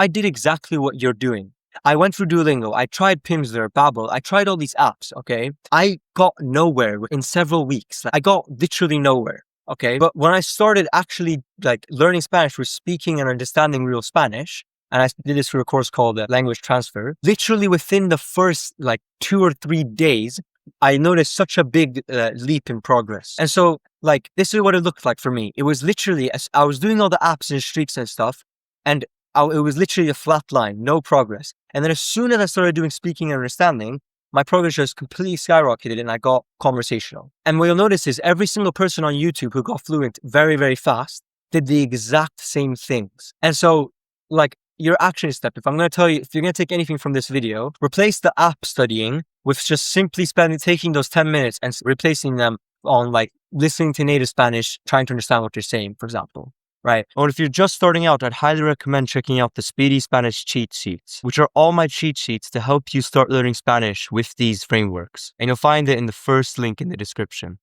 I did exactly what you're doing. I went through Duolingo, I tried Pimsleur, Babbel, I tried all these apps, okay? I got nowhere in several weeks. I got literally nowhere, okay? But when I started actually like learning Spanish through speaking and understanding real Spanish, and I did this through a course called Language Transfer, literally within the first like 2 or 3 days, I noticed such a big leap in progress. And so like, this is what it looked like for me. It was literally, as I was doing all the apps and streaks and stuff, and it was literally a flat line, no progress. And then as soon as I started doing speaking and understanding, my progress just completely skyrocketed and I got conversational. And what you'll notice is every single person on YouTube who got fluent very, very fast did the exact same things. And so like your action step, if I'm going to tell you, if you're going to take anything from this video, replace the app studying with just simply taking those 10 minutes and replacing them on like listening to native Spanish, trying to understand what you're saying, for example. Right. Or if you're just starting out, I'd highly recommend checking out the Speedy Spanish cheat sheets, which are all my cheat sheets to help you start learning Spanish with these frameworks. And you'll find it in the first link in the description.